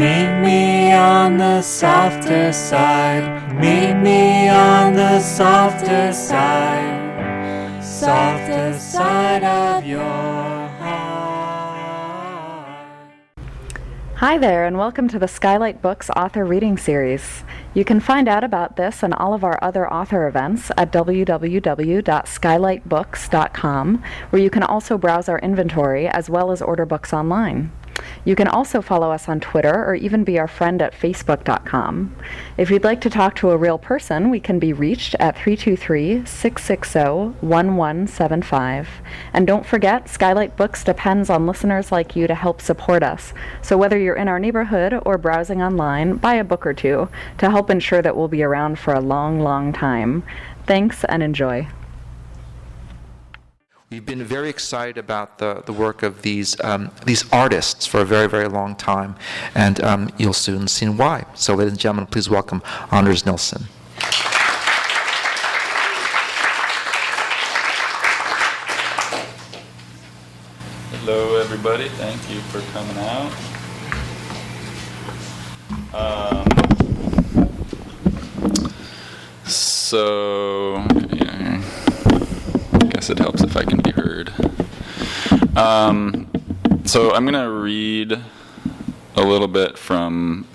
Meet me on the softer side. Meet me on the softer side. Softer side of your heart. Hi there, and welcome to the Skylight Books Author Reading Series. You can find out about this and all of our other author events at www.skylightbooks.com, where you can also browse our inventory as well as order books online. You can also follow us on Twitter or even be our friend at facebook.com. If you'd like to talk to a real person, we can be reached at 323-660-1175. And don't forget, Skylight Books depends on listeners like you to help support us. So whether you're in our neighborhood or browsing online, buy a book or two to help ensure that we'll be around for a long, long time. Thanks and enjoy. We've been very excited about the work of these artists for a very, very long time, and you'll soon see why. So, ladies and gentlemen, please welcome Anders Nilsen. Hello, everybody. Thank you for coming out. I guess it helps if I can be heard. So I'm going to read a little bit from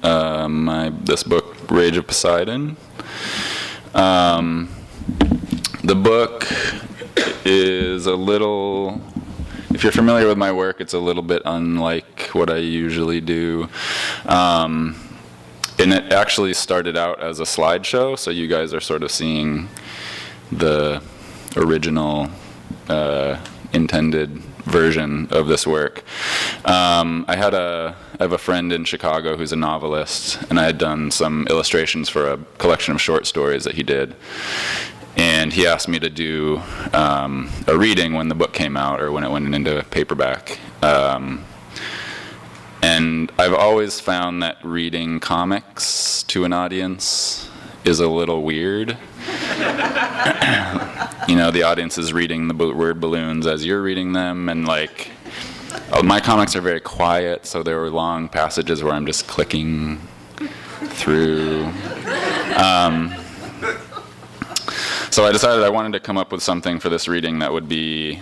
this book, Rage of Poseidon. The book is a little, if you're familiar with my work, it's a little bit unlike what I usually do. And it actually started out as a slideshow, so you guys are sort of seeing the original intended version of this work. I have a friend in Chicago who's a novelist, and I had done some illustrations for a collection of short stories that he did. And he asked me to do a reading when the book came out, or when it went into paperback. And I've always found that reading comics to an audience is a little weird. You know, the audience is reading the word balloons as you're reading them, and my comics are very quiet, so there were long passages where I'm just clicking through. So I decided I wanted to come up with something for this reading that would be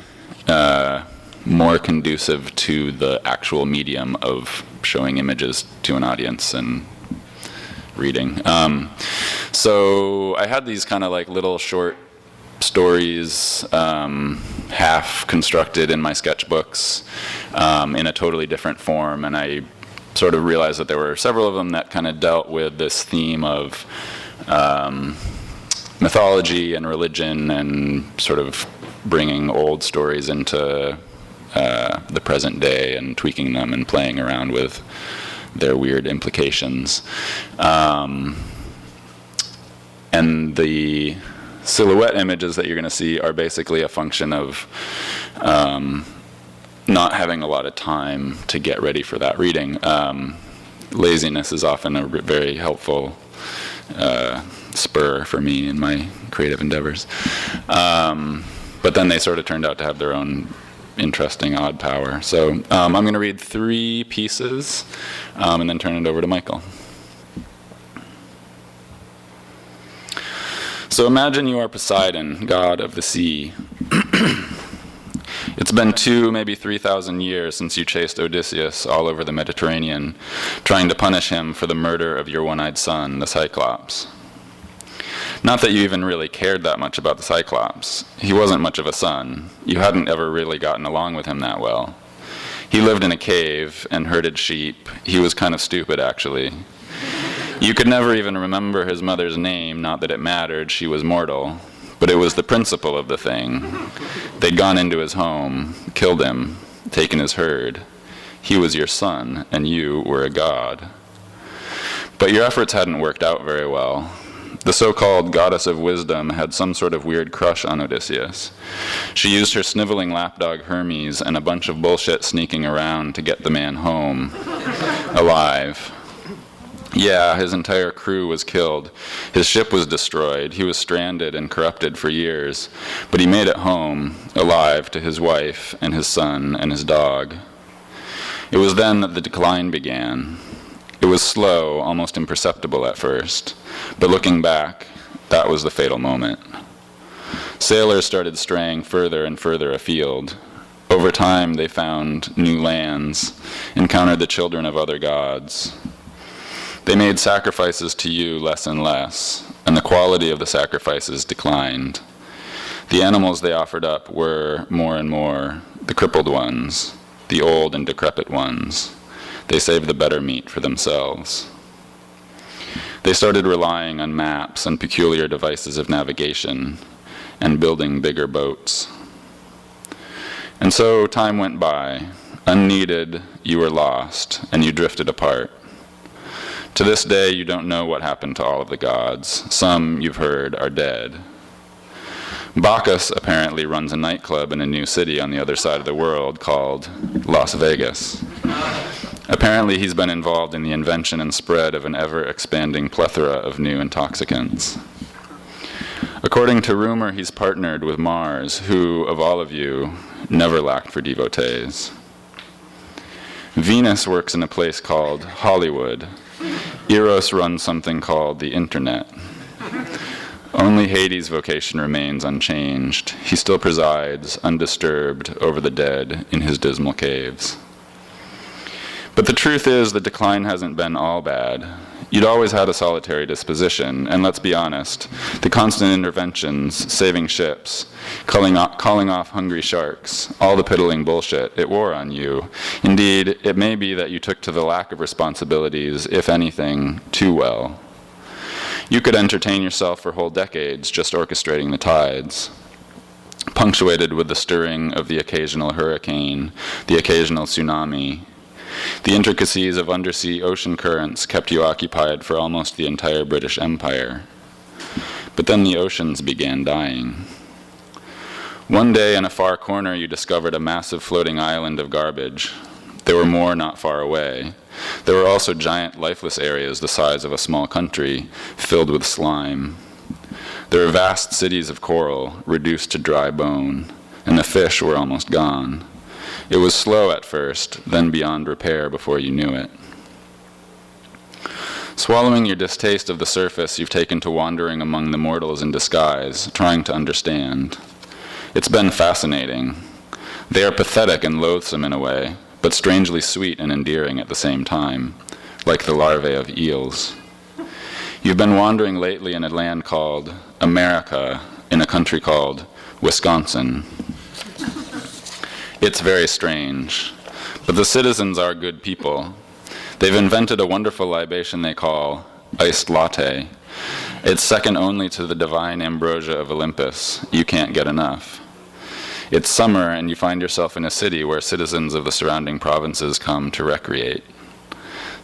more conducive to the actual medium of showing images to an audience and reading. So I had these kind of little short stories, half constructed in my sketchbooks, in a totally different form, and I sort of realized that there were several of them that kind of dealt with this theme of mythology and religion, and sort of bringing old stories into the present day and tweaking them and playing around with their weird implications. And the silhouette images that you're going to see are basically a function of not having a lot of time to get ready for that reading. Laziness is often a very helpful spur for me in my creative endeavors. But then they sort of turned out to have their own interesting, odd power. So I'm going to read 3 pieces and then turn it over to Michael. So imagine you are Poseidon, god of the sea. It's been 2, maybe 3,000 years since you chased Odysseus all over the Mediterranean, trying to punish him for the murder of your one-eyed son, the Cyclops. Not that you even really cared that much about the Cyclops. He wasn't much of a son. You hadn't ever really gotten along with him that well. He lived in a cave and herded sheep. He was kind of stupid, actually. You could never even remember his mother's name, not that it mattered, she was mortal. But it was the principle of the thing. They'd gone into his home, killed him, taken his herd. He was your son, and you were a god. But your efforts hadn't worked out very well. The so-called goddess of wisdom had some sort of weird crush on Odysseus. She used her sniveling lapdog Hermes and a bunch of bullshit sneaking around to get the man home, alive. Yeah, his entire crew was killed. His ship was destroyed. He was stranded and corrupted for years. But he made it home, alive, to his wife and his son and his dog. It was then that the decline began. It was slow, almost imperceptible at first, but looking back, that was the fatal moment. Sailors started straying further and further afield. Over time, they found new lands, encountered the children of other gods. They made sacrifices to you less and less, and the quality of the sacrifices declined. The animals they offered up were, more and more, the crippled ones, the old and decrepit ones. They saved the better meat for themselves. They started relying on maps and peculiar devices of navigation, and building bigger boats. And so time went by. Unneeded, you were lost, and you drifted apart. To this day, you don't know what happened to all of the gods. Some, you've heard, are dead. Bacchus apparently runs a nightclub in a new city on the other side of the world called Las Vegas. Apparently, he's been involved in the invention and spread of an ever-expanding plethora of new intoxicants. According to rumor, he's partnered with Mars, who, of all of you, never lacked for devotees. Venus works in a place called Hollywood. Eros runs something called the Internet. Only Hades' vocation remains unchanged. He still presides, undisturbed, over the dead in his dismal caves. But the truth is, the decline hasn't been all bad. You'd always had a solitary disposition, and let's be honest, the constant interventions, saving ships, calling off hungry sharks, all the piddling bullshit, it wore on you. Indeed, it may be that you took to the lack of responsibilities, if anything, too well. You could entertain yourself for whole decades just orchestrating the tides, punctuated with the stirring of the occasional hurricane, the occasional tsunami. The intricacies of undersea ocean currents kept you occupied for almost the entire British Empire. But then the oceans began dying. One day in a far corner you discovered a massive floating island of garbage. There were more not far away. There were also giant lifeless areas the size of a small country, filled with slime. There were vast cities of coral, reduced to dry bone, and the fish were almost gone. It was slow at first, then beyond repair before you knew it. Swallowing your distaste of the surface, you've taken to wandering among the mortals in disguise, trying to understand. It's been fascinating. They are pathetic and loathsome in a way, but strangely sweet and endearing at the same time, like the larvae of eels. You've been wandering lately in a land called America, in a country called Wisconsin. It's very strange, but the citizens are good people. They've invented a wonderful libation they call iced latte. It's second only to the divine ambrosia of Olympus. You can't get enough. It's summer and you find yourself in a city where citizens of the surrounding provinces come to recreate.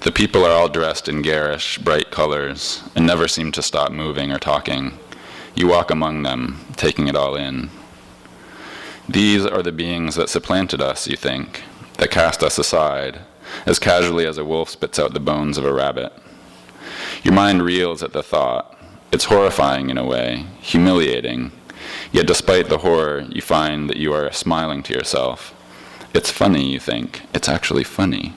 The people are all dressed in garish, bright colors and never seem to stop moving or talking. You walk among them, taking it all in. These are the beings that supplanted us, you think, that cast us aside, as casually as a wolf spits out the bones of a rabbit. Your mind reels at the thought. It's horrifying in a way, humiliating. Yet despite the horror, you find that you are smiling to yourself. It's funny, you think. It's actually funny.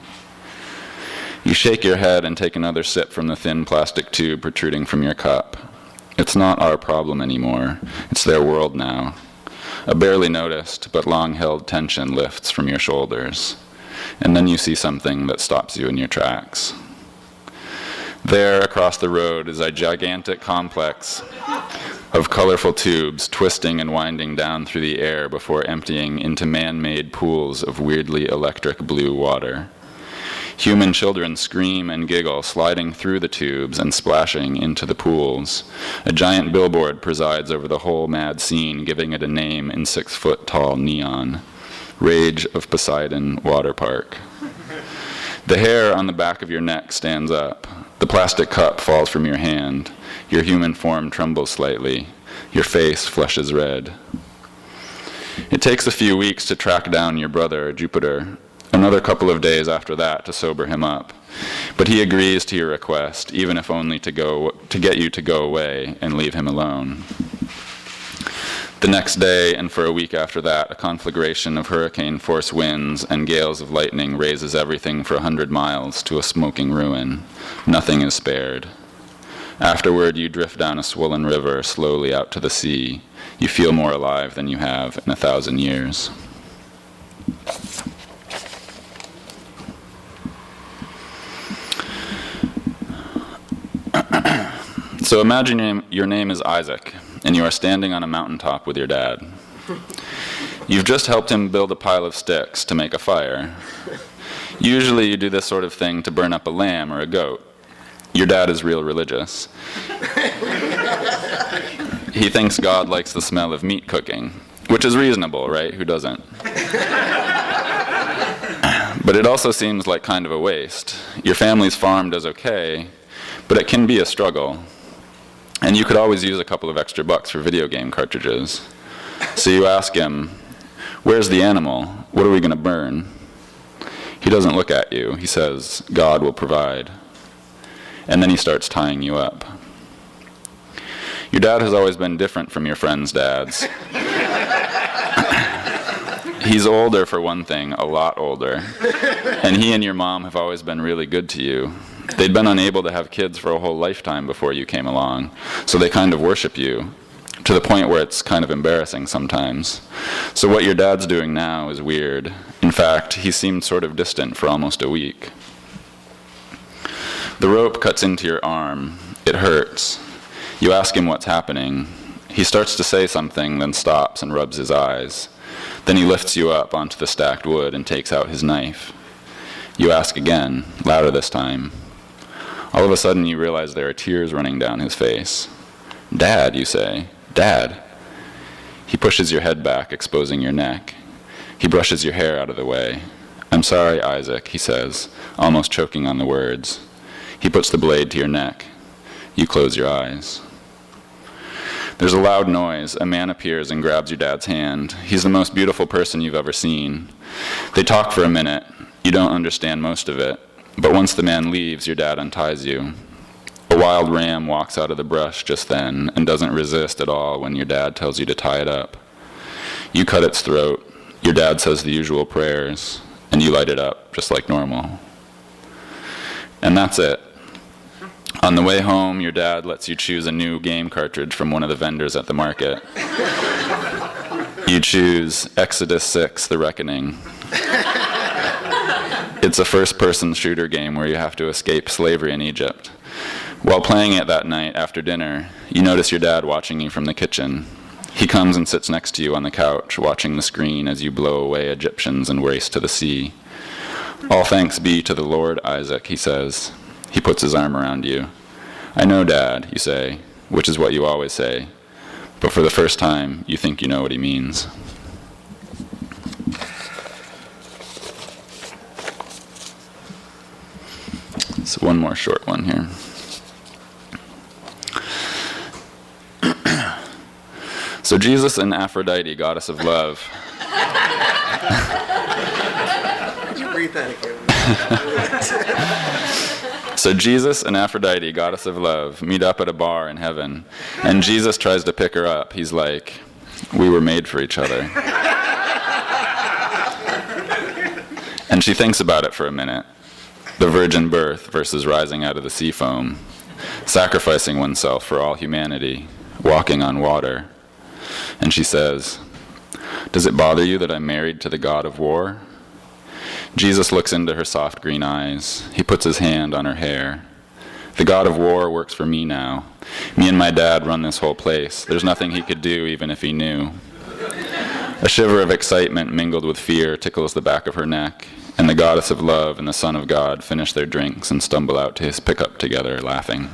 You shake your head and take another sip from the thin plastic tube protruding from your cup. It's not our problem anymore. It's their world now. A barely noticed but long-held tension lifts from your shoulders, and then you see something that stops you in your tracks. There, across the road, is a gigantic complex of colorful tubes twisting and winding down through the air before emptying into man-made pools of weirdly electric blue water. Human children scream and giggle, sliding through the tubes and splashing into the pools. A giant billboard presides over the whole mad scene, giving it a name in 6-foot-tall neon. Rage of Poseidon Water Park. The hair on the back of your neck stands up. The plastic cup falls from your hand. Your human form trembles slightly. Your face flushes red. It takes a few weeks to track down your brother, Jupiter. Another couple of days after that to sober him up. But he agrees to your request, even if only to get you to go away and leave him alone. The next day, and for a week after that, a conflagration of hurricane-force winds and gales of lightning razes everything for 100 miles to a smoking ruin. Nothing is spared. Afterward, you drift down a swollen river slowly out to the sea. You feel more alive than you have in 1,000 years. So imagine your name is Isaac, and you are standing on a mountaintop with your dad. You've just helped him build a pile of sticks to make a fire. Usually you do this sort of thing to burn up a lamb or a goat. Your dad is real religious. He thinks God likes the smell of meat cooking, which is reasonable, right? Who doesn't? But it also seems like kind of a waste. Your family's farm does okay, but it can be a struggle. And you could always use a couple of extra bucks for video game cartridges. So you ask him, "Where's the animal? What are we going to burn?" He doesn't look at you. He says, "God will provide." And then he starts tying you up. Your dad has always been different from your friends' dads. He's older, for one thing, a lot older. And he and your mom have always been really good to you. They'd been unable to have kids for a whole lifetime before you came along, so they kind of worship you, to the point where it's kind of embarrassing sometimes. So what your dad's doing now is weird. In fact, he seemed sort of distant for almost a week. The rope cuts into your arm. It hurts. You ask him what's happening. He starts to say something, then stops and rubs his eyes. Then he lifts you up onto the stacked wood and takes out his knife. You ask again, louder this time. All of a sudden you realize there are tears running down his face. "Dad," you say. "Dad." He pushes your head back, exposing your neck. He brushes your hair out of the way. "I'm sorry, Isaac," he says, almost choking on the words. He puts the blade to your neck. You close your eyes. There's a loud noise. A man appears and grabs your dad's hand. He's the most beautiful person you've ever seen. They talk for a minute. You don't understand most of it. But once the man leaves, your dad unties you. A wild ram walks out of the brush just then and doesn't resist at all when your dad tells you to tie it up. You cut its throat. Your dad says the usual prayers, and you light it up just like normal. And that's it. On the way home, your dad lets you choose a new game cartridge from one of the vendors at the market. You choose Exodus 6, The Reckoning. It's a first-person shooter game where you have to escape slavery in Egypt. While playing it that night after dinner, you notice your dad watching you from the kitchen. He comes and sits next to you on the couch, watching the screen as you blow away Egyptians and race to the sea. "All thanks be to the Lord, Isaac," he says. He puts his arm around you. "I know, Dad," you say, which is what you always say. But for the first time, you think you know what he means. So one more short one here. So Jesus and Aphrodite, goddess of love. Could you read that again? So Jesus and Aphrodite, goddess of love, meet up at a bar in heaven. And Jesus tries to pick her up. He's like, "We were made for each other." And she thinks about it for a minute. The virgin birth versus rising out of the sea foam. Sacrificing oneself for all humanity. Walking on water. And she says, "Does it bother you that I'm married to the god of war?" Jesus looks into her soft green eyes. He puts his hand on her hair. "The god of war works for me now. Me and my dad run this whole place. There's nothing he could do even if he knew." A shiver of excitement mingled with fear tickles the back of her neck, and the goddess of love and the son of God finish their drinks and stumble out to his pickup together, laughing.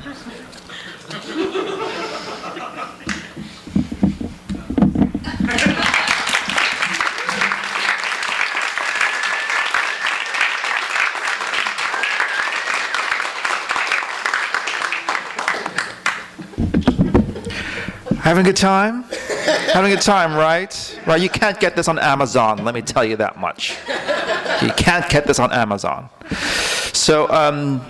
Having a good time? Having a good time, right? Right, you can't get this on Amazon, let me tell you that much. You can't get this on Amazon. So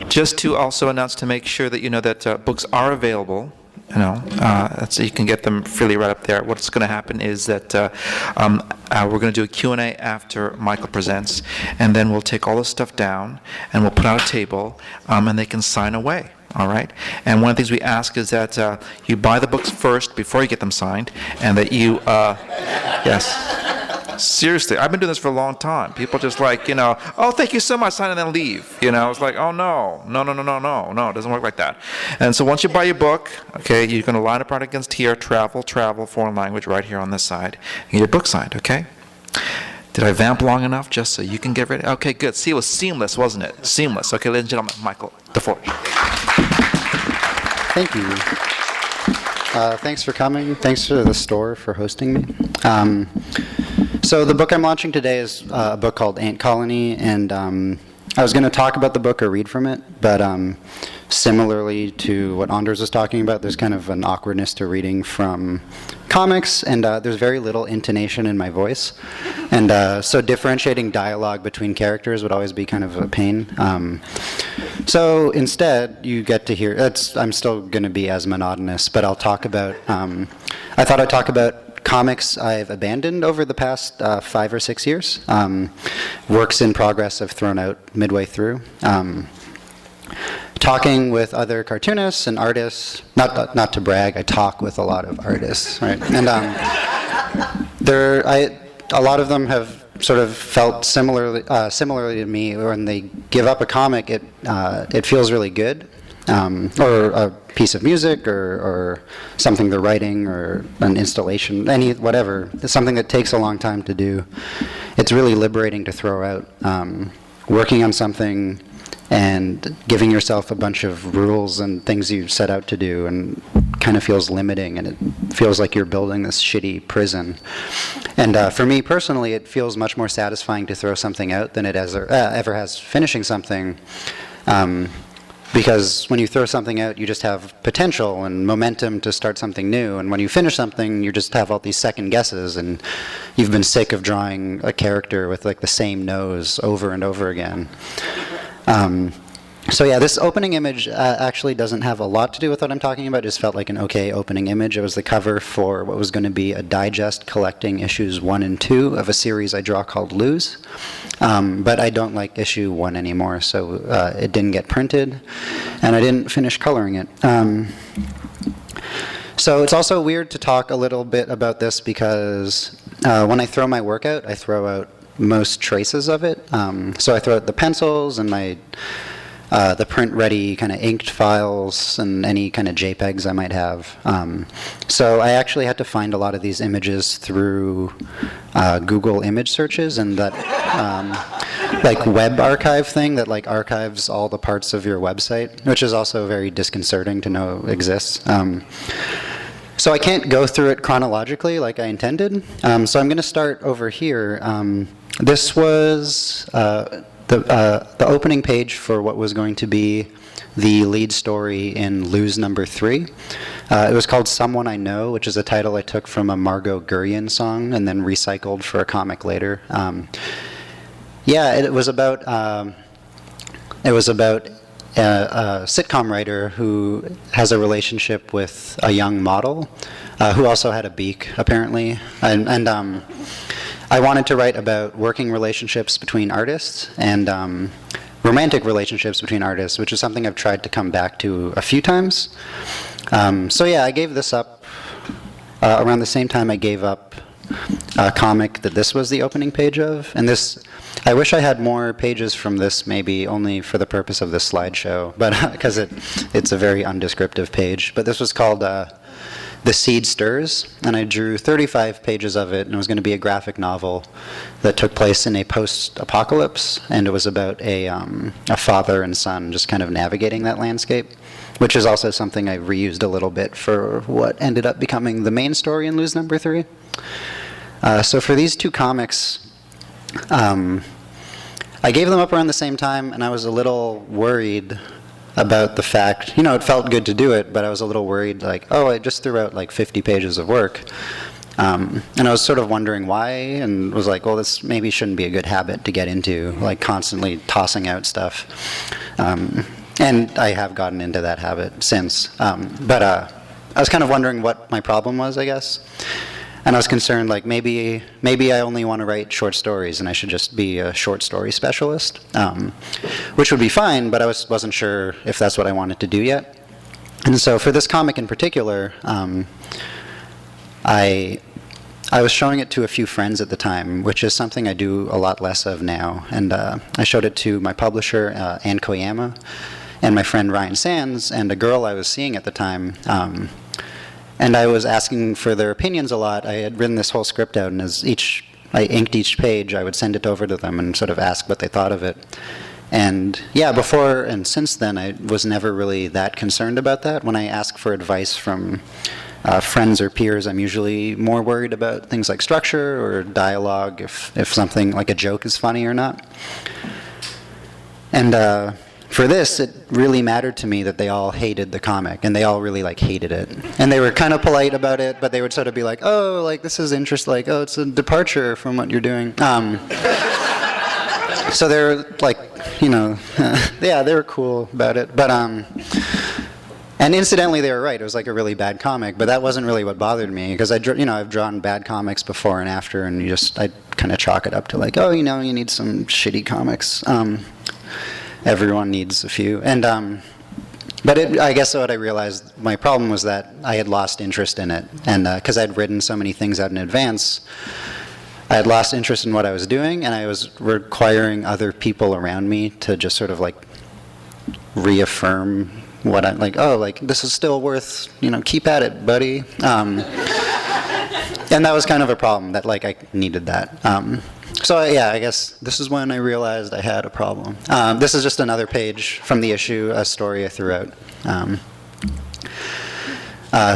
just to also announce, to make sure that you know that books are available So you can get them freely right up there. What's going to happen is that we're going to do a Q&A after Michael presents, and then we'll take all this stuff down, and we'll put out a table, and they can sign away. All right? And one of the things we ask is that you buy the books first before you get them signed, and that you, yes. Seriously, I've been doing this for a long time. People just like, oh, thank you so much, sign and then leave. It's like, oh, no, it doesn't work like that. And so once you buy your book, okay, you're going to line up right against here, travel, foreign language, right here on this side. You get your book signed, okay? Did I vamp long enough just so you can get ready? Okay, good. See, it was seamless, wasn't it? Seamless. Okay, ladies and gentlemen, Michael DeForge. Thank you. Thanks for coming. Thanks to the store for hosting me. So the book I'm launching today is a book called Ant Colony, and I was going to talk about the book or read from it, but similarly to what Anders was talking about, there's kind of an awkwardness to reading from comics, and there's very little intonation in my voice, and so differentiating dialogue between characters would always be kind of a pain. So instead, you get to hear, I'm still going to be as monotonous, but I'll talk about, I thought I'd talk about comics I've abandoned over the past 5 or 6 years. Works in progress I've thrown out midway through. Talking with other cartoonists and artists, not to brag, I talk with a lot of artists, right? And a lot of them have sort of felt similarly to me. When they give up a comic, it feels really good. Or a piece of music, or something they're writing, or an installation, whatever. It's something that takes a long time to do. It's really liberating to throw out. Working on something and giving yourself a bunch of rules and things you set out to do, and kind of feels limiting, and it feels like you're building this shitty prison. And for me personally, it feels much more satisfying to throw something out than it ever has finishing something. Because when you throw something out, you just have potential and momentum to start something new. And when you finish something, you just have all these second guesses, and you've been sick of drawing a character with like the same nose over and over again. So yeah, this opening image actually doesn't have a lot to do with what I'm talking about. It just felt like an okay opening image. It was the cover for what was going to be a digest collecting issues 1 and 2 of a series I draw called Lose. But I don't like issue 1 anymore, so it didn't get printed, and I didn't finish coloring it. So it's also weird to talk a little bit about this because when I throw my work out, I throw out most traces of it. So I throw out the pencils and the print-ready kind of inked files and any kind of JPEGs I might have. So I actually had to find a lot of these images through Google image searches, and that like web archive thing that like archives all the parts of your website, which is also very disconcerting to know exists. So I can't go through it chronologically like I intended. So I'm going to start over here. This was the opening page for what was going to be the lead story in Lose number 3. It was called Someone I Know, which is a title I took from a Margot Guryan song and then recycled for a comic later. It was about a sitcom writer who has a relationship with a young model who also had a beak, apparently. And I wanted to write about working relationships between artists and romantic relationships between artists, which is something I've tried to come back to a few times. I gave this up around the same time I gave up a comic that this was the opening page of. And this, I wish I had more pages from this, maybe only for the purpose of this slideshow, but because it's a very undescriptive page. But this was called The Seed Stirs, and I drew 35 pages of it, and it was going to be a graphic novel that took place in a post-apocalypse, and it was about a father and son just kind of navigating that landscape, which is also something I reused a little bit for what ended up becoming the main story in Lose number 3. So for these two comics, I gave them up around the same time, and I was a little worried about the fact, it felt good to do it, but I was a little worried, like, I just threw out like 50 pages of work. And I was sort of wondering why, and was like, well, this maybe shouldn't be a good habit to get into, like constantly tossing out stuff. And I have gotten into that habit since. But I was kind of wondering what my problem was, I guess. And I was concerned, like, maybe I only want to write short stories and I should just be a short story specialist, which would be fine, but I wasn't sure if that's what I wanted to do yet. And so for this comic in particular, I was showing it to a few friends at the time, which is something I do a lot less of now. And I showed it to my publisher, Ann Koyama, and my friend Ryan Sands, and a girl I was seeing at the time. And I was asking for their opinions a lot. I had written this whole script out, and as I inked each page, I would send it over to them and sort of ask what they thought of it. And yeah, before and since then, I was never really that concerned about that. When I ask for advice from friends or peers, I'm usually more worried about things like structure or dialogue, if something like a joke is funny or not. And for this, it really mattered to me that they all hated the comic, and they all really hated it. And they were kind of polite about it, but they would sort of be like, "Oh, this is interesting. Oh, it's a departure from what you're doing." So they're yeah, they were cool about it. But and incidentally, they were right. It was a really bad comic, but that wasn't really what bothered me, because I've drawn bad comics before and after, and I kind of chalk it up to oh, you need some shitty comics. Everyone needs a few. And but I guess what I realized, my problem was that I had lost interest in it. And because I'd written so many things out in advance, I had lost interest in what I was doing, and I was requiring other people around me to just sort of reaffirm what I'm this is still worth, keep at it, buddy. And that was kind of a problem, that I needed that. So yeah, I guess this is when I realized I had a problem. This is just another page from the issue, a story I threw out.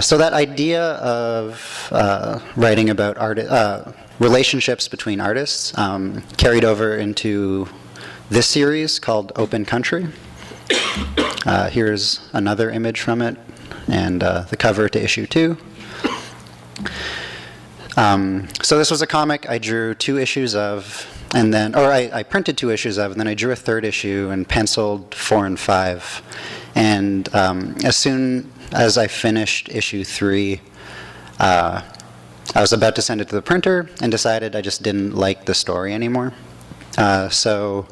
So that idea of writing about relationships between artists carried over into this series called Open Country. Here's another image from it, and the cover to issue 2. So this was a comic I drew 2 issues of, and then, I printed 2 issues of, and then I drew a 3rd issue and penciled 4 and 5. And as soon as I finished issue 3, I was about to send it to the printer and decided I just didn't like the story anymore. So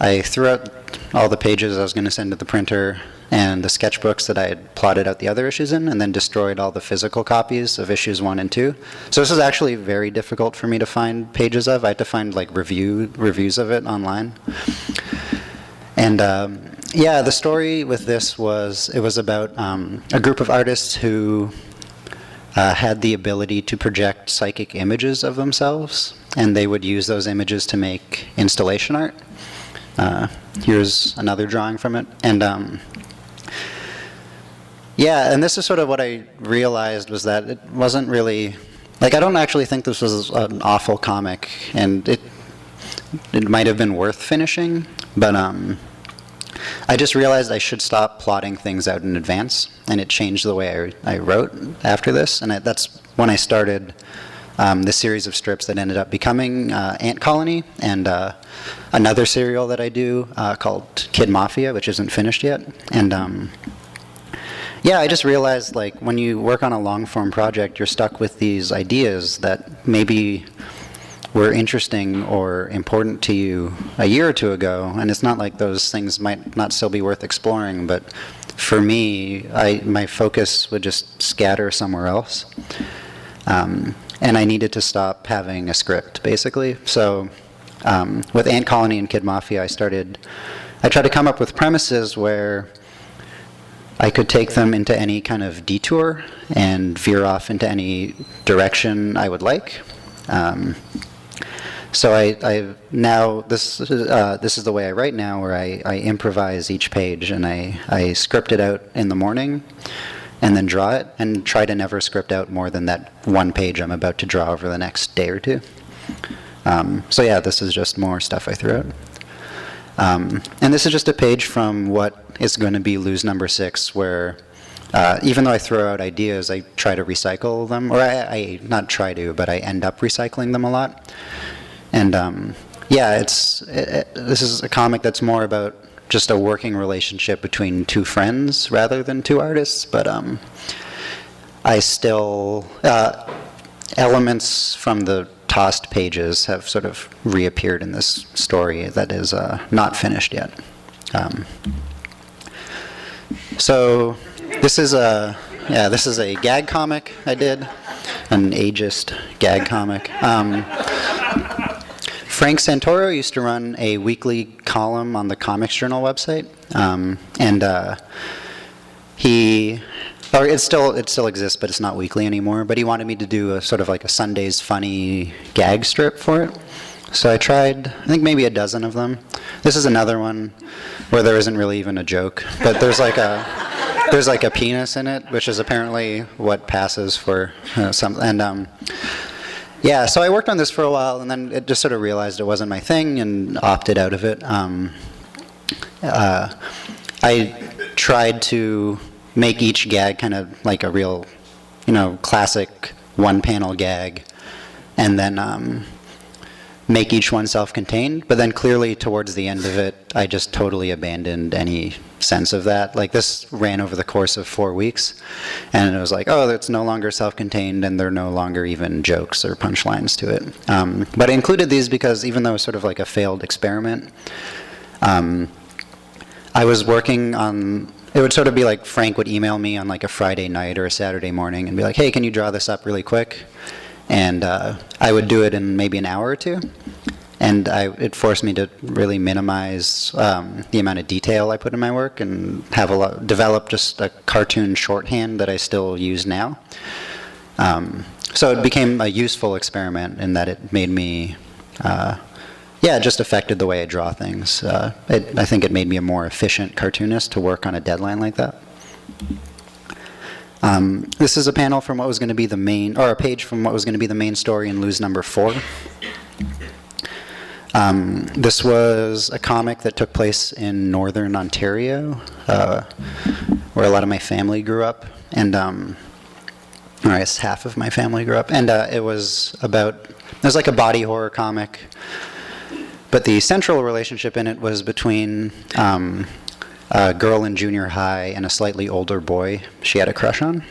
I threw out all the pages I was going to send to the printer and the sketchbooks that I had plotted out the other issues in, and then destroyed all the physical copies of issues 1 and 2. So this was actually very difficult for me to find pages of. I had to find reviews of it online. And yeah, the story with this was about a group of artists who had the ability to project psychic images of themselves, and they would use those images to make installation art. Here's another drawing from it. And yeah, and this is sort of what I realized, was that it wasn't really, I don't actually think this was an awful comic, and it might have been worth finishing, but I just realized I should stop plotting things out in advance, and it changed the way I wrote after this, and that's when I started this series of strips that ended up becoming Ant Colony, and another serial that I do called Kid Mafia, which isn't finished yet. And yeah, I just realized, when you work on a long-form project, you're stuck with these ideas that maybe were interesting or important to you a year or 2 ago, and it's not like those things might not still be worth exploring, but for me, my focus would just scatter somewhere else. And I needed to stop having a script, basically. So with Ant Colony and Kid Mafia, I tried to come up with premises where I could take them into any kind of detour and veer off into any direction I would like. So this is the way I write now, where I improvise each page, and I script it out in the morning, and then draw it, and try to never script out more than that 1 page I'm about to draw over the next day or 2. So yeah, this is just more stuff I threw out. And this is just a page from what is going to be Lose Number 6, where even though I throw out ideas, I try to recycle them, or I not try to, but I end up recycling them a lot. And yeah, this is a comic that's more about just a working relationship between 2 friends rather than 2 artists. But I still, elements from the tossed pages have sort of reappeared in this story that is not finished yet. So this is a gag comic I did, an ageist gag comic. Frank Santoro used to run a weekly column on the Comics Journal website, it still exists, but it's not weekly anymore. But he wanted me to do a sort of like a Sunday's Funny gag strip for it. So I tried, I think maybe a dozen of them. This is another one where there isn't really even a joke, but there's like a penis in it, which is apparently what passes for some. And yeah, so I worked on this for a while, and then it just sort of realized it wasn't my thing, and opted out of it. I tried to make each gag kind of like a real, classic one-panel gag, and then make each one self-contained. But then clearly towards the end of it, I just totally abandoned any sense of that. Like, this ran over the course of 4 weeks, and it was like, oh, it's no longer self-contained, and there are no longer even jokes or punchlines to it. But I included these because even though it was sort of like a failed experiment, I was working on, it would sort of be like Frank would email me on like a Friday night or a Saturday morning and be like, hey, can you draw this up really quick? And I would do it in maybe an hour or two. And it forced me to really minimize the amount of detail I put in my work and develop just a cartoon shorthand that I still use now. So it became a useful experiment in that it made me, it just affected the way I draw things. I think it made me a more efficient cartoonist to work on a deadline like that. This is a panel from what was going to be the main, or a page from what was going to be the main story in Lose Number 4. This was a comic that took place in northern Ontario, where a lot of my family grew up, and or I guess half of my family grew up. And it was like a body horror comic, but the central relationship in it was between a girl in junior high and a slightly older boy she had a crush on.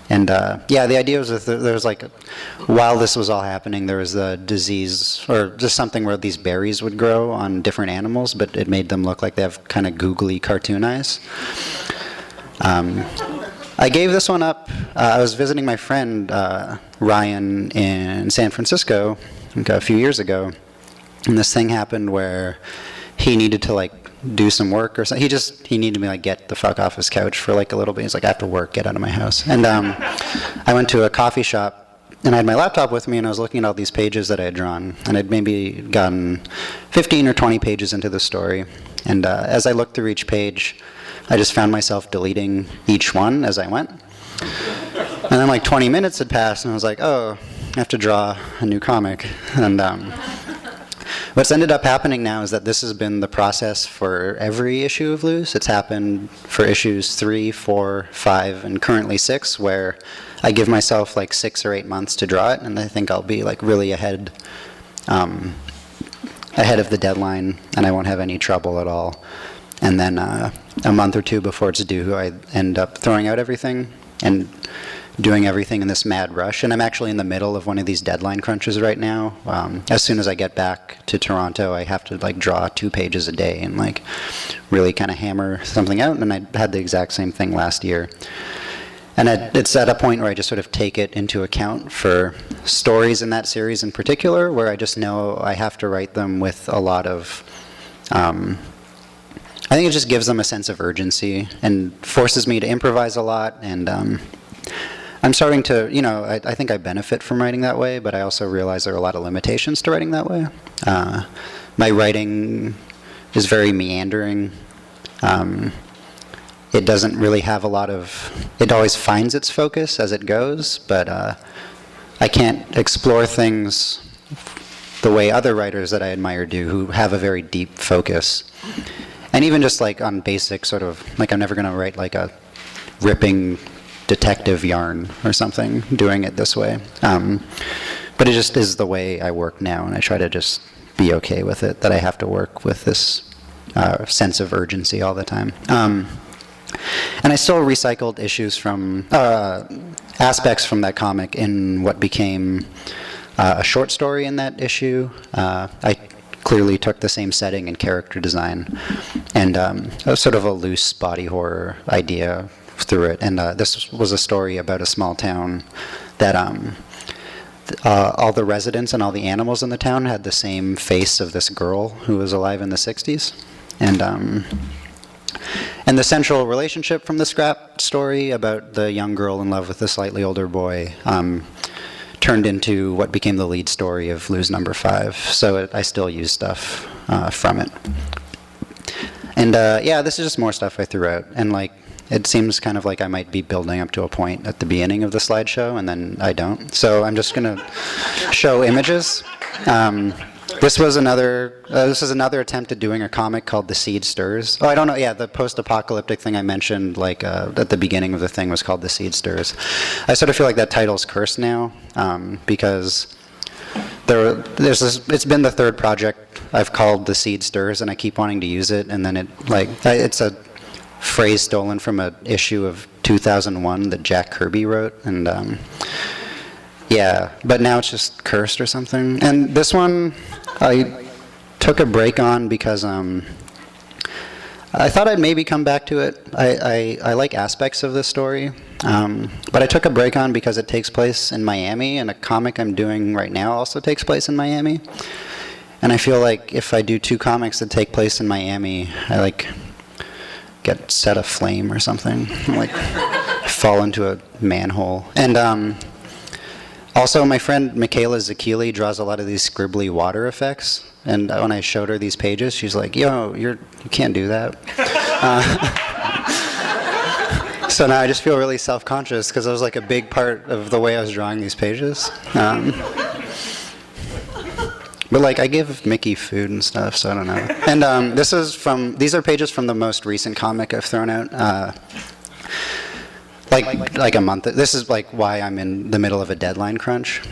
And the idea was that there was like, while this was all happening, there was a disease or just something where these berries would grow on different animals, but it made them look like they have kind of googly cartoon eyes. I gave this one up. I was visiting my friend Ryan in San Francisco a few years ago, and this thing happened where he needed to like do some work or something. He needed me like get the fuck off his couch for like a little bit. He's like, I have to work, get out of my house. And I went to a coffee shop, and I had my laptop with me, and I was looking at all these pages that I had drawn, and I'd maybe gotten 15 or 20 pages into the story. And as I looked through each page, I just found myself deleting each one as I went. And then like 20 minutes had passed, and I was like, oh, I have to draw a new comic. And what's ended up happening now is that this has been the process for every issue of Loose. It's happened for issues 3, 4, 5, and currently 6, where I give myself like 6 or 8 months to draw it, and I think I'll be like really ahead of the deadline, and I won't have any trouble at all. And then a month or two before it's due, I end up throwing out everything and doing everything in this mad rush. And I'm actually in the middle of one of these deadline crunches right now. As soon as I get back to Toronto, I have to like draw 2 pages a day and like really kind of hammer something out. And I had the exact same thing last year. And it's at a point where I just sort of take it into account for stories in that series in particular, where I just know I have to write them with a lot of, I think it just gives them a sense of urgency and forces me to improvise a lot. And I'm starting to, I think I benefit from writing that way, but I also realize there are a lot of limitations to writing that way. My writing is very meandering. It doesn't really have a lot of, it always finds its focus as it goes, but I can't explore things the way other writers that I admire do, who have a very deep focus. And even just like on basic sort of, like I'm never going to write like a ripping detective yarn or something, doing it this way. But it just is the way I work now, and I try to just be okay with it, that I have to work with this sense of urgency all the time. And I still recycled issues from, aspects from that comic in what became a short story in that issue. I clearly took the same setting and character design, and sort of a loose body horror idea through it. And this was a story about a small town that all the residents and all the animals in the town had the same face of this girl who was alive in the 60s. And the central relationship from the scrap story about the young girl in love with the slightly older boy turned into what became the lead story of Lose Number 5. So I still use stuff from it. And yeah, this is just more stuff I threw out. And like, it seems kind of like I might be building up to a point at the beginning of the slideshow, and then I don't. So I'm just going to show images. This is another attempt at doing a comic called The Seed Stirs. Oh, I don't know. Yeah, the post-apocalyptic thing I mentioned, like at the beginning of the thing, was called The Seed Stirs. I sort of feel like that title's cursed now because it's been the third project I've called The Seed Stirs, and I keep wanting to use it, and then it's a phrase stolen from an issue of 2001 that Jack Kirby wrote, and yeah, but now it's just cursed or something. And this one I took a break on because I thought I'd maybe come back to it. I like aspects of this story, but I took a break on because it takes place in Miami, and a comic I'm doing right now also takes place in Miami. And I feel like if I do two comics that take place in Miami, I like get set aflame or something, like fall into a manhole. And also my friend Michaela Zakili draws a lot of these scribbly water effects, and when I showed her these pages, she's like, yo, you can't do that. So now I just feel really self-conscious because it was like a big part of the way I was drawing these pages. But like I give Mickey food and stuff, so I don't know. And these are pages from the most recent comic I've thrown out, like a month. This is like why I'm in the middle of a deadline crunch.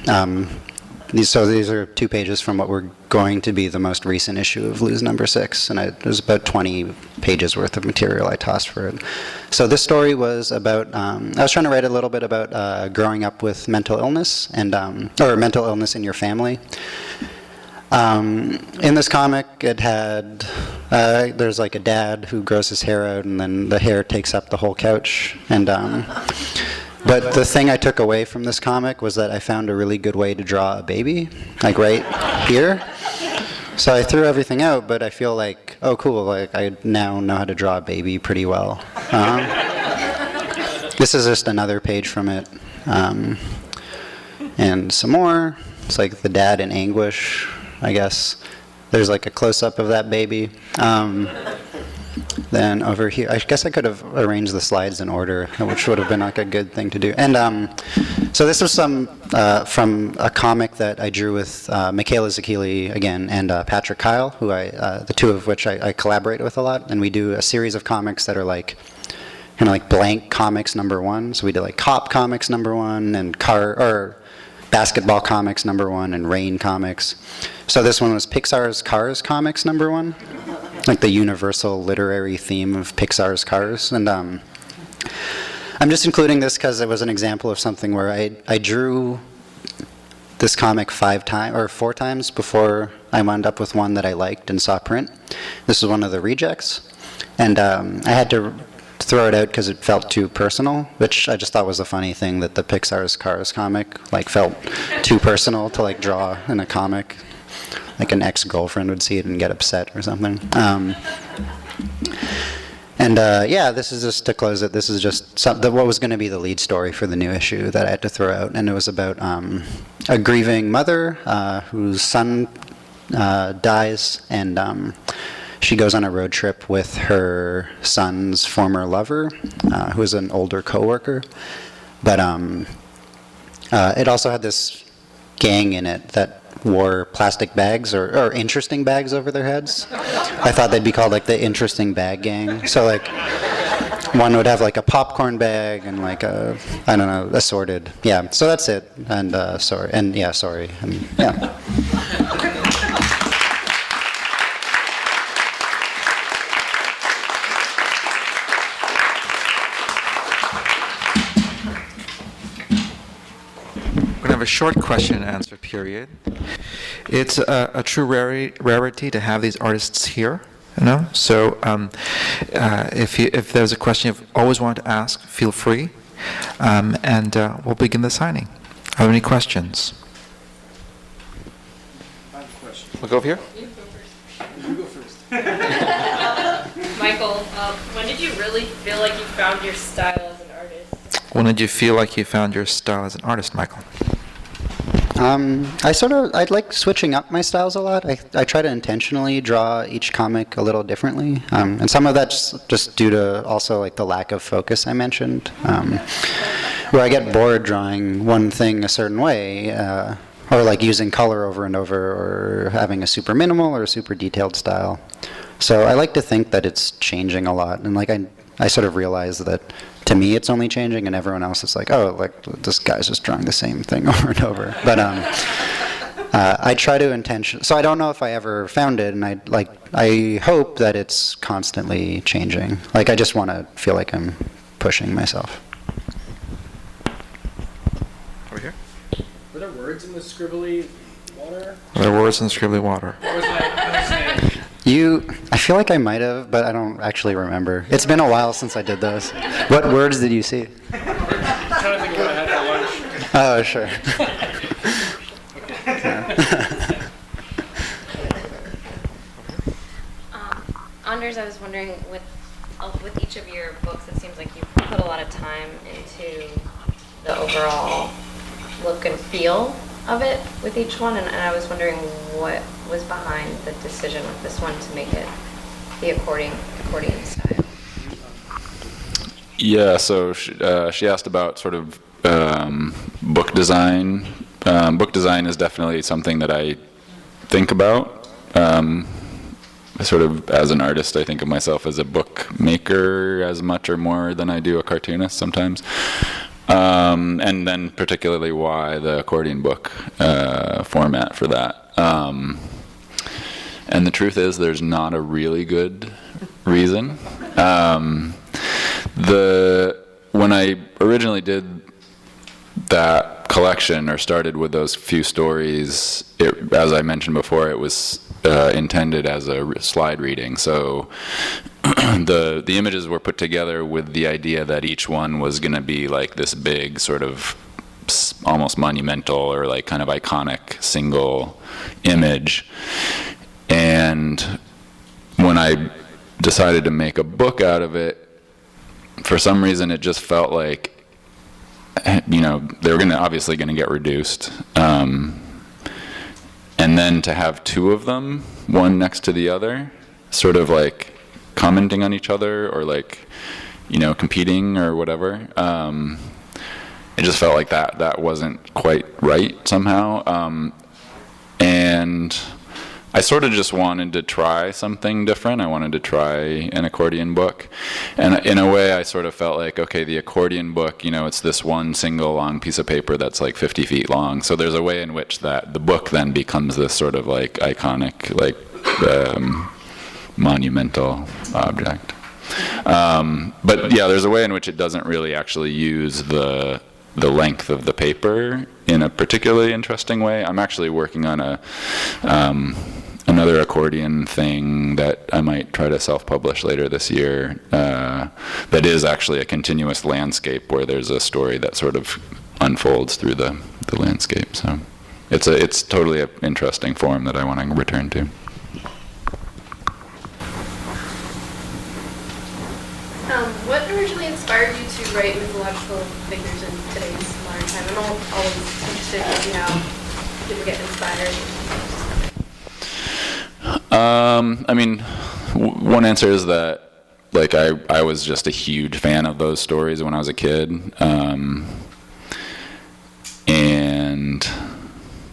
These are 2 pages from what were going to be the most recent issue of Lose Number 6, and it was about 20 pages worth of material I tossed for it. So this story was about, I was trying to write a little bit about growing up with mental illness, and or mental illness in your family. In this comic, it had, there's like a dad who grows his hair out, and then the hair takes up the whole couch. And but the thing I took away from this comic was that I found a really good way to draw a baby, like right here. So I threw everything out, but I feel like, oh cool, like I now know how to draw a baby pretty well. This is just another page from it, and some more. It's like the dad in anguish, I guess. There's like a close-up of that baby. Then over here, I guess I could have arranged the slides in order, which would have been like a good thing to do. And so this was some from a comic that I drew with Michaela Zakili again and Patrick Kyle, who the two of which I collaborate with a lot. And we do a series of comics that are like kind of like blank comics #1. So we did like Cop Comics #1 and Basketball Comics #1 and Rain Comics. So this one was Pixar's Cars Comics #1, like the universal literary theme of Pixar's Cars. And I'm just including this because it was an example of something where I drew this comic 4 times before I wound up with one that I liked and saw print. This is one of the rejects, and I had to throw it out because it felt too personal, which I just thought was a funny thing, that the Pixar's Cars comic like felt too personal to like draw in a comic. Like an ex-girlfriend would see it and get upset or something. Yeah, this is just to close it. This is just what was going to be the lead story for the new issue that I had to throw out, and it was about a grieving mother whose son dies, and she goes on a road trip with her son's former lover, who is an older coworker. But it also had this gang in it that wore plastic bags or interesting bags over their heads. I thought they'd be called like the interesting bag gang. So like one would have like a popcorn bag and like a, I don't know, assorted. Yeah, so that's it. And sorry. And yeah, sorry. And, yeah. have a short question and answer period. It's a true rarity to have these artists here. So if there's a question you've always wanted to ask, feel free, and we'll begin the signing. Are there any questions? I have a question. We'll go over here. You go first. Michael, when did you really feel like you found your style as an artist? When did you feel like you found your style as an artist, Michael? I like switching up my styles a lot. I try to intentionally draw each comic a little differently, and some of that's just due to also like the lack of focus I mentioned, where I get bored drawing one thing a certain way, or like using color over and over, or having a super minimal or a super detailed style. So I like to think that it's changing a lot, and like I sort of realize that to me it's only changing, and everyone else is like, oh, like this guy's just drawing the same thing over and over. But I try to intention. So I don't know if I ever found it, and I hope that it's constantly changing. Like I just want to feel like I'm pushing myself. Over here. Were there words in the scribbly water? Are there words in the scribbly water? What was my name? I feel like I might have, but I don't actually remember. It's been a while since I did those. What words did you see? I'm trying to think of what I had for lunch. Oh, sure. Anders, I was wondering, with each of your books, it seems like you put a lot of time into the overall look and feel of it with each one, and I was wondering what was behind the decision with this one to make it the accordion style. Yeah, so she asked about sort of book design. Book design is definitely something that I think about. Sort of as an artist, I think of myself as a bookmaker as much or more than I do a cartoonist sometimes. And then particularly why the accordion book format for that. And the truth is there's not a really good reason. When I originally did that collection or started with those few stories, as I mentioned before, it was intended as a slide reading. So the images were put together with the idea that each one was going to be like this big sort of almost monumental or like kind of iconic single image. And when I decided to make a book out of it, for some reason it just felt like, they were obviously going to get reduced. And then to have two of them, one next to the other, sort of like commenting on each other or like, competing or whatever, it just felt like that wasn't quite right somehow. And I sort of just wanted to try something different. I wanted to try an accordion book. And in a way, I sort of felt like, okay, the accordion book, it's this one single long piece of paper that's like 50 feet long. So there's a way in which that the book then becomes this sort of like iconic, like monumental object. But yeah, there's a way in which it doesn't really actually use the length of the paper in a particularly interesting way. I'm actually working on another accordion thing that I might try to self-publish later this year, that is actually a continuous landscape where there's a story that sort of unfolds through the landscape. So it's totally an interesting form that I want to return to. What originally inspired you to write mythological figures in today's modern time? I'm always interested in see how people get inspired. One answer is that, like, I was just a huge fan of those stories when I was a kid, and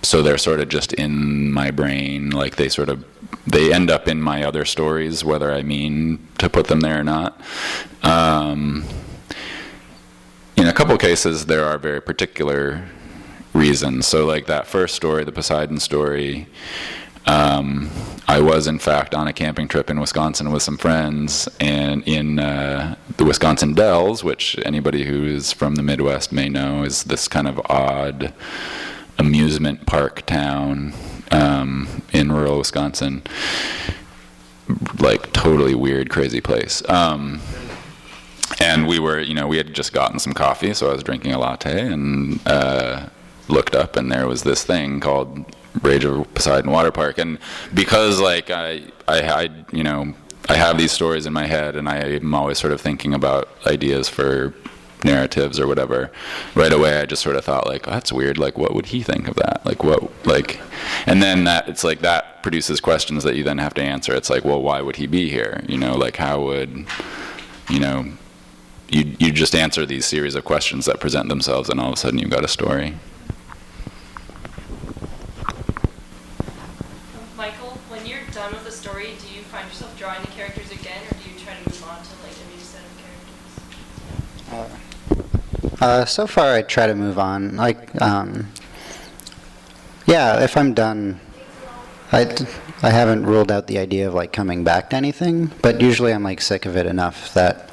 so they're sort of just in my brain. Like they end up in my other stories, whether I mean to put them there or not. In a couple cases, there are very particular reasons. So, like that first story, the Poseidon story. I was, in fact, on a camping trip in Wisconsin with some friends, and in the Wisconsin Dells, which anybody who is from the Midwest may know is this kind of odd amusement park town in rural Wisconsin. Like totally weird, crazy place. And we were, we had just gotten some coffee, so I was drinking a latte and looked up, and there was this thing called Rage of Poseidon Water Park. And because like I have these stories in my head, and I'm always sort of thinking about ideas for narratives or whatever, right away I just sort of thought like, oh, that's weird, like what would he think of that, and then it's like that produces questions that you then have to answer. It's like, well, why would he be here, like how would you just answer these series of questions that present themselves, and all of a sudden you've got a story. Michael, when you're done with the story, do you find yourself drawing the characters again, or do you try to move on to like a new set of characters? So far, I try to move on. Yeah, if I'm done, I haven't ruled out the idea of like coming back to anything. But usually, I'm like sick of it enough that,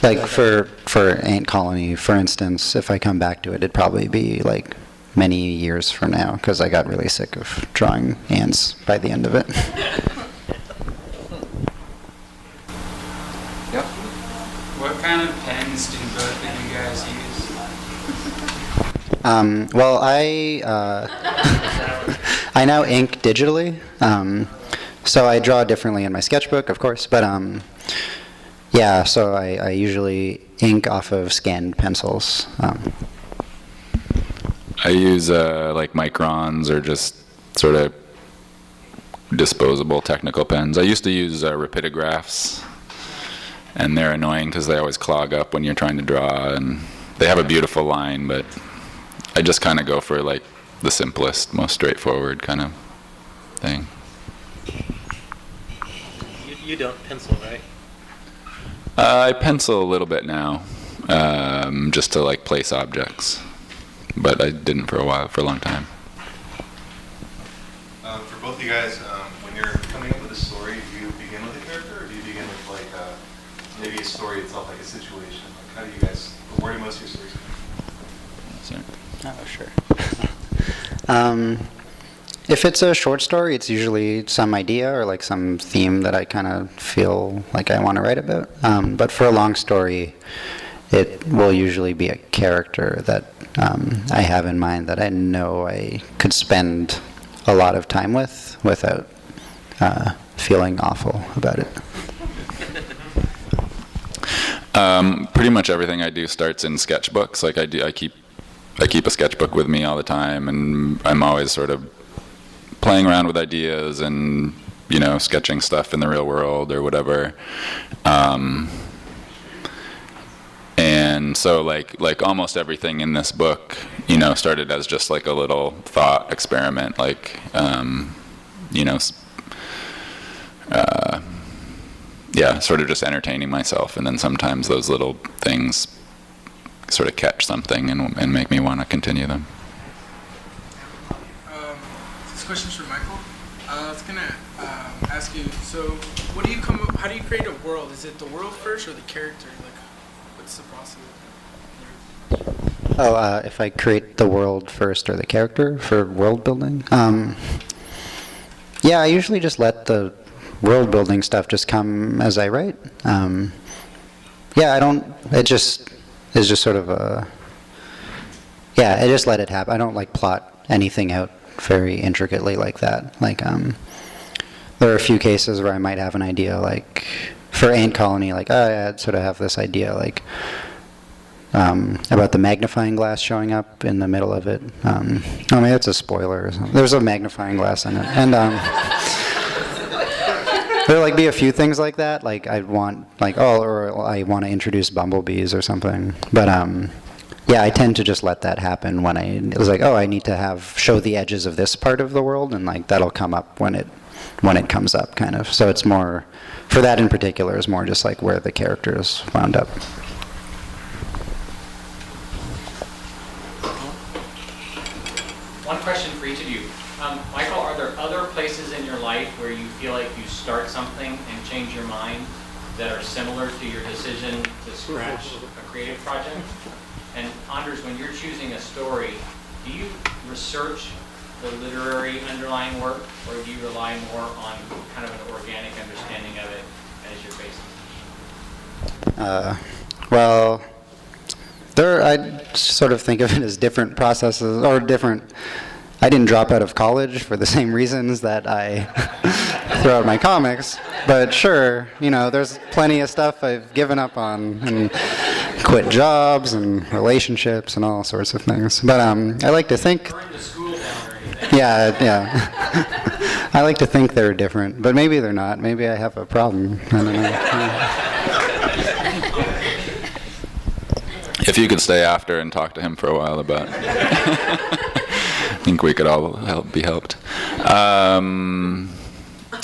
like for Ant Colony, for instance, if I come back to it, it'd probably be like many years from now, because I got really sick of drawing ants by the end of it. What kind of pens do both of you guys use? Well, I now ink digitally, so I draw differently in my sketchbook, of course, but yeah, so I usually ink off of scanned pencils. I use like microns or just sort of disposable technical pens. I used to use rapidographs, and they're annoying because they always clog up when you're trying to draw, and they have a beautiful line, but I just kind of go for like the simplest, most straightforward kind of thing. You don't pencil, right? I pencil a little bit now, just to like place objects, but I didn't for a long time. For both of you guys, when you're coming up with a story, do you begin with a character, or do you begin with like maybe a story itself, like a situation? Like how do you guys, where do most of your stories come from? Oh, sure. If it's a short story, it's usually some idea or like some theme that I kind of feel like I want to write about. But for a long story, it will usually be a character that I have in mind that I know I could spend a lot of time with without feeling awful about it. Pretty much everything I do starts in sketchbooks. Like I keep a sketchbook with me all the time, and I'm always sort of playing around with ideas and sketching stuff in the real world or whatever. And so like almost everything in this book, started as just like a little thought experiment, like yeah, sort of just entertaining myself, and then sometimes those little things sort of catch something and make me want to continue them. This question's for Michael. I was gonna ask you. So, how do you create a world? Is it the world first or the character? Like, what's the process? Oh, if I create the world first or the character for world building? Yeah, I usually just let the world building stuff just come as I write. Yeah, it's just sort of I just let it happen. I don't like plot anything out very intricately like that. Like, there are a few cases where I might have an idea, like for Ant Colony, like I sort of have this idea, like about the magnifying glass showing up in the middle of it. I mean, it's a spoiler or something. There's a magnifying glass in it, and there'll like be a few things like that. Like I want to introduce bumblebees or something. But yeah, I tend to just let that happen when it was like, oh, I need to show the edges of this part of the world, and like that'll come up when it comes up, kind of. So it's more, for that in particular, is more just like where the characters wound up. One question for each of you. Michael, are there other places in your life where you feel like you start something and change your mind that are similar to your decision to scratch a creative project? And Anders, when you're choosing a story, do you research the literary underlying work, or do you rely more on kind of an organic understanding of it as your basis? Well, I sort of think of it as different processes, or different. I didn't drop out of college for the same reasons that I throw out my comics, but sure, there's plenty of stuff I've given up on and quit jobs and relationships and all sorts of things. But I like to think. Burn the school down or anything. Yeah. I like to think they're different, but maybe they're not. Maybe I have a problem. I don't know. If you could stay after and talk to him for a while about I think we could all be helped.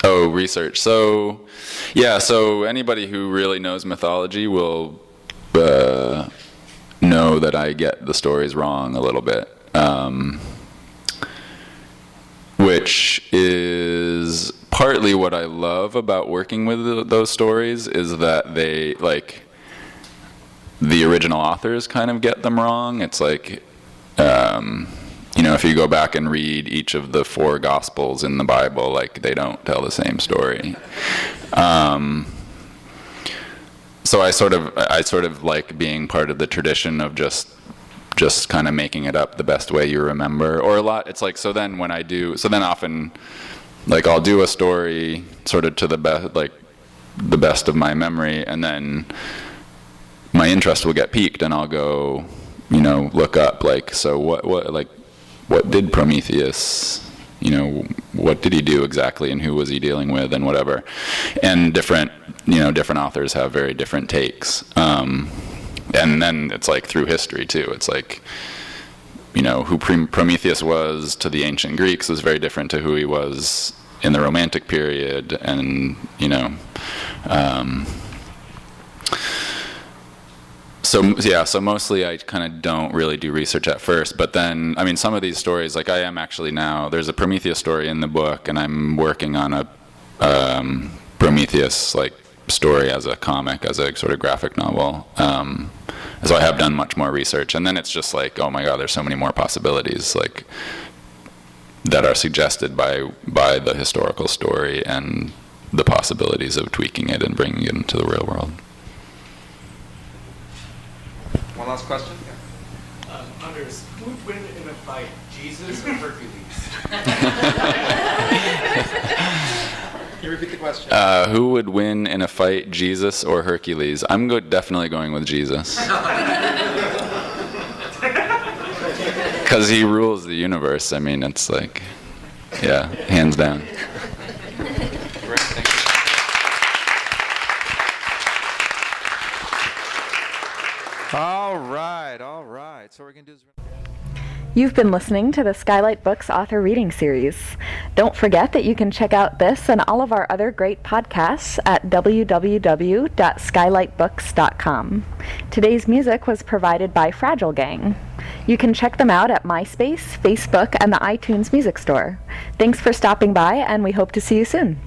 Research. So anybody who really knows mythology will know that I get the stories wrong a little bit. Which is partly what I love about working with those stories, is that they, like, the original authors kind of get them wrong. It's like, if you go back and read each of the 4 Gospels in the Bible, like, they don't tell the same story. So I sort of like being part of the tradition of just kind of making it up the best way you remember. Or a lot, it's like, so then often, like, I'll do a story sort of to the best of my memory, and then my interest will get piqued, and I'll go, look up, like, so what did Prometheus, what did he do exactly, and who was he dealing with, and whatever. And different authors have very different takes. And then it's like through history too. It's like, who Prometheus was to the ancient Greeks was very different to who he was in the Romantic period, and So mostly I kind of don't really do research at first, but then, some of these stories, like I am actually now, there's a Prometheus story in the book, and I'm working on a Prometheus, like, story as a comic, as a sort of graphic novel. So I have done much more research, and then it's just like, oh my God, there's so many more possibilities, like, that are suggested by the historical story, and the possibilities of tweaking it and bringing it into the real world. One last question? Anders, who would win in a fight, Jesus or Hercules? Can you repeat the question? Who would win in a fight, Jesus or Hercules? I'm definitely going with Jesus. Because he rules the universe. It's like, yeah, hands down. Great, thank you. All right. So we're going to do is... You've been listening to the Skylight Books author reading series. Don't forget that you can check out this and all of our other great podcasts at www.skylightbooks.com. Today's music was provided by Fragile Gang. You can check them out at MySpace, Facebook, and the iTunes Music Store. Thanks for stopping by, and we hope to see you soon.